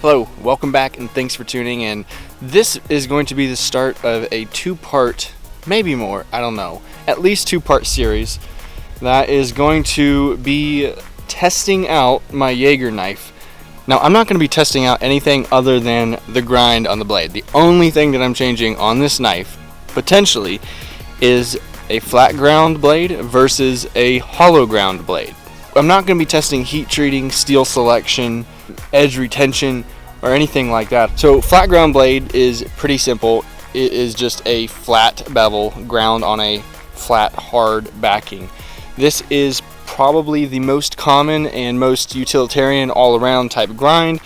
Hello, welcome back and thanks for tuning in. This is going to be the start of a two-part, maybe more, I don't know, at least two-part series that is going to be testing out my Jaeger knife. Now, I'm not going to be testing out anything other than the grind on the blade. The only thing that I'm changing on this knife, potentially, is a flat ground blade versus a hollow ground blade. I'm not going to be testing heat treating, steel selection, edge retention, or anything like that. So flat ground blade is pretty simple. It is just a flat bevel ground on a flat hard backing. This is probably the most common and most utilitarian all around type grind.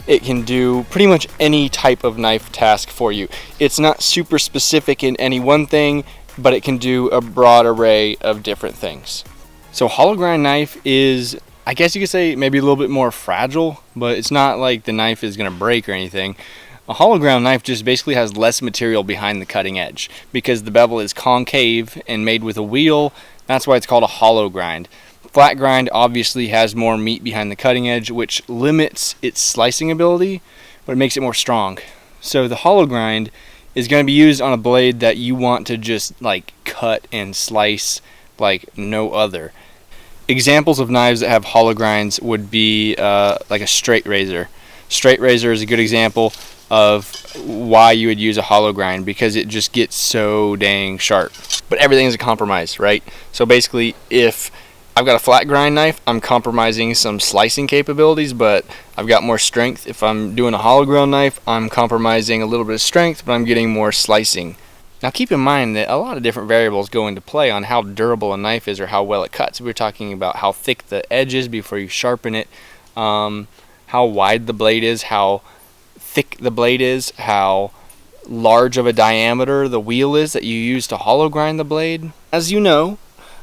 It can do pretty much any type of knife task for you. It's not super specific in any one thing, but it can do a broad array of different things. So hollow grind knife is, I guess you could say, maybe a little bit more fragile, but it's not like the knife is going to break or anything. A hollow ground knife just basically has less material behind the cutting edge because the bevel is concave and made with a wheel. That's why it's called a hollow grind. Flat grind obviously has more meat behind the cutting edge, which limits its slicing ability, but it makes it more strong. So the hollow grind is going to be used on a blade that you want to just like cut and slice like no other. Examples of knives that have hollow grinds would be like a straight razor. Straight razor is a good example of why you would use a hollow grind, because it just gets so dang sharp. But everything is a compromise, right? So basically, if I've got a flat grind knife, I'm compromising some slicing capabilities, but I've got more strength. If I'm doing a hollow ground knife, I'm compromising a little bit of strength, but I'm getting more slicing. Now keep in mind that a lot of different variables go into play on how durable a knife is or how well it cuts. We're talking about how thick the edge is before you sharpen it, how wide the blade is, how thick the blade is, how large of a diameter the wheel is that you use to hollow grind the blade. As you know,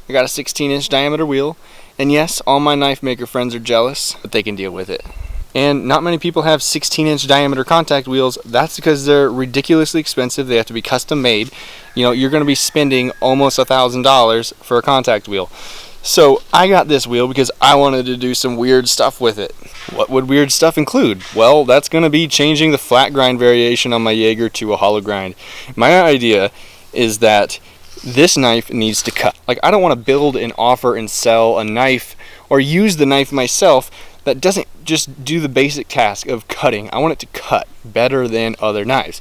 I got a 16-inch diameter wheel, and yes, all my knife maker friends are jealous, but they can deal with it. And not many people have 16-inch diameter contact wheels. That's because they're ridiculously expensive. They have to be custom made. You know, you're going to be spending almost $1,000 for a contact wheel. So I got this wheel because I wanted to do some weird stuff with it. What would weird stuff include? Well, that's going to be changing the flat grind variation on my Jaeger to a hollow grind. My idea is that this knife needs to cut. Like, I don't want to build and offer and sell a knife or use the knife myself that doesn't just do the basic task of cutting. I want it to cut better than other knives.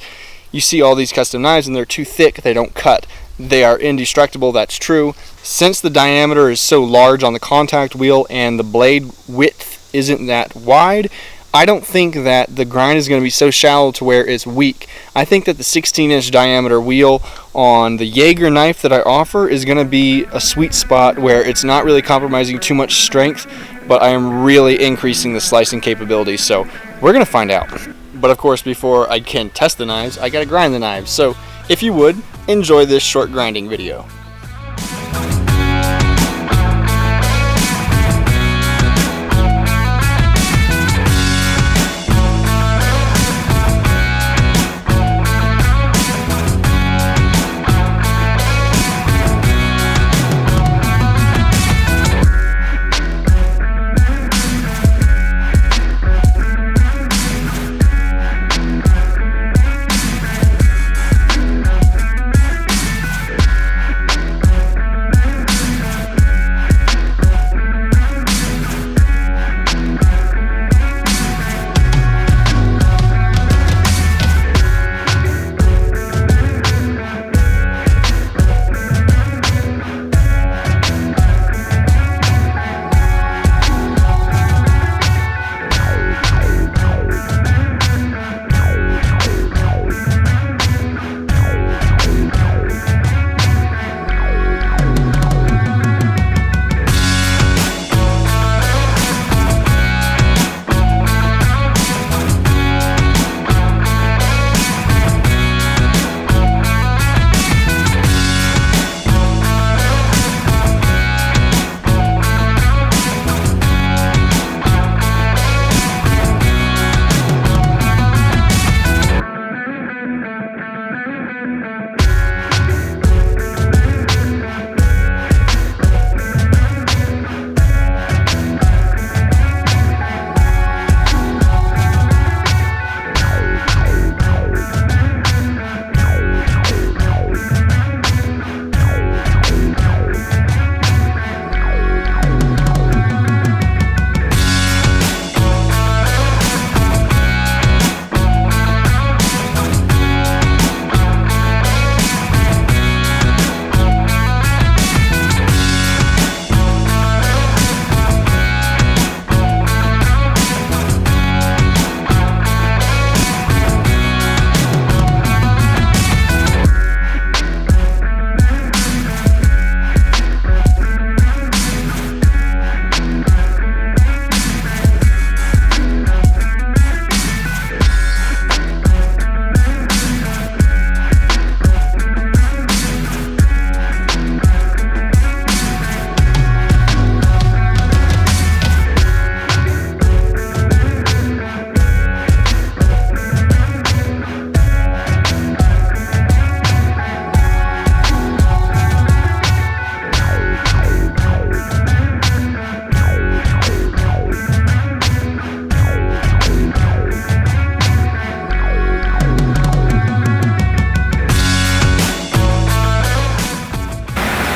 You see all these custom knives and they're too thick, they don't cut. They are indestructible, that's true. Since the diameter is so large on the contact wheel and the blade width isn't that wide, I don't think that the grind is going to be so shallow to where it's weak. I think that the 16-inch diameter wheel on the Jaeger knife that I offer is going to be a sweet spot where it's not really compromising too much strength, but I am really increasing the slicing capabilities. So we're going to find out. But of course, before I can test the knives, I got to grind the knives. So if you would, enjoy this short grinding video.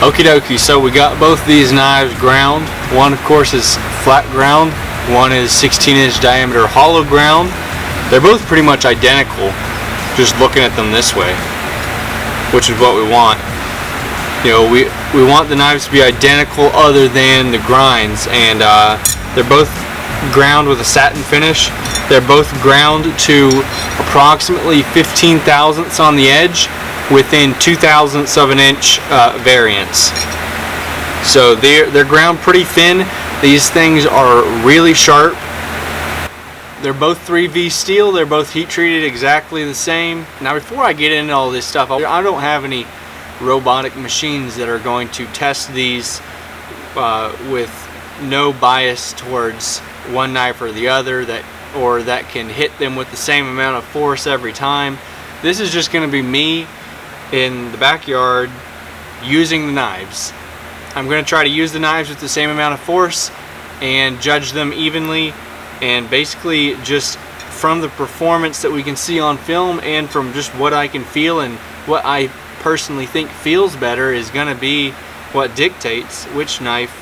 Okie dokie, so we got both these knives ground. One of course is flat ground, one is 16-inch diameter hollow ground. They're both pretty much identical, just looking at them this way, which is what we want. You know, we want the knives to be identical other than the grinds, and they're both ground with a satin finish. They're both ground to approximately 15 thousandths on the edge, within 2 thousandths of an inch variance. So they're ground pretty thin. These things are really sharp. They're both 3V steel. They're both heat treated exactly the same. Now before I get into all this stuff, I don't have any robotic machines that are going to test these with no bias towards one knife or the other, that can hit them with the same amount of force every time. This is just going to be me in the backyard using the knives. I'm going to try to use the knives with the same amount of force and judge them evenly, and basically just from the performance that we can see on film and from just what I can feel and what I personally think feels better is going to be what dictates which knife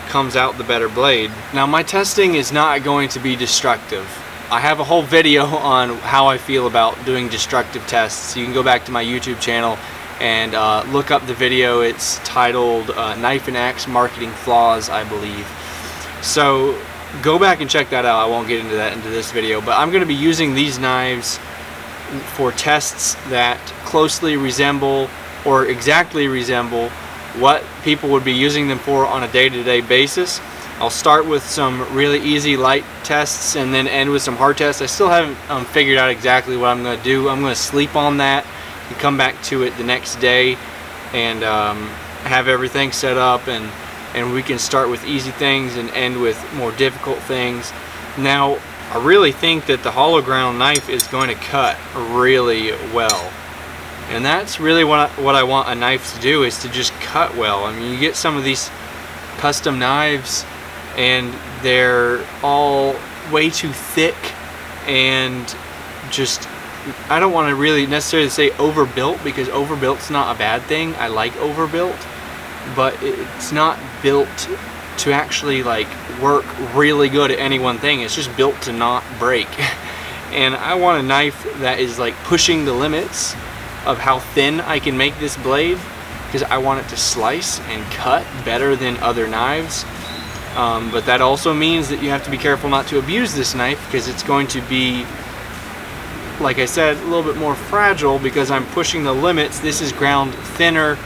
comes out the better blade. Now my testing is not going to be destructive. I have a whole video on how I feel about doing destructive tests. You can go back to my YouTube channel and look up the video. It's titled Knife and Axe Marketing Flaws, I believe. So go back and check that out. I won't get into that into this video, but I'm going to be using these knives for tests that closely resemble or exactly resemble what people would be using them for on a day-to-day basis. I'll start with some really easy light tests and then end with some hard tests. I still haven't figured out exactly what I'm going to do. I'm going to sleep on that and come back to it the next day and have everything set up, and we can start with easy things and end with more difficult things. Now I really think that the hollow ground knife is going to cut really well, and that's really what I want a knife to do, is to just cut well. I mean, you get some of these custom knives and they're all way too thick and just, I don't want to really necessarily say overbuilt, because overbuilt's not a bad thing. I like overbuilt, but it's not built to actually like work really good at any one thing. It's just built to not break. And I want a knife that is like pushing the limits of how thin I can make this blade, because I want it to slice and cut better than other knives. But that also means that you have to be careful not to abuse this knife, because it's going to be, like I said, a little bit more fragile because I'm pushing the limits. This is ground thinner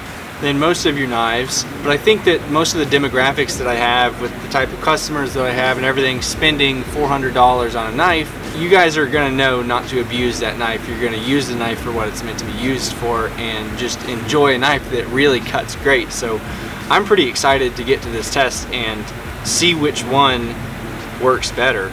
than most of your knives, but I think that most of the demographics that I have with the type of customers that I have and everything, spending $400 on a knife, you guys are going to know not to abuse that knife. You're going to use the knife for what it's meant to be used for and just enjoy a knife that really cuts great. So I'm pretty excited to get to this test and see which one works better.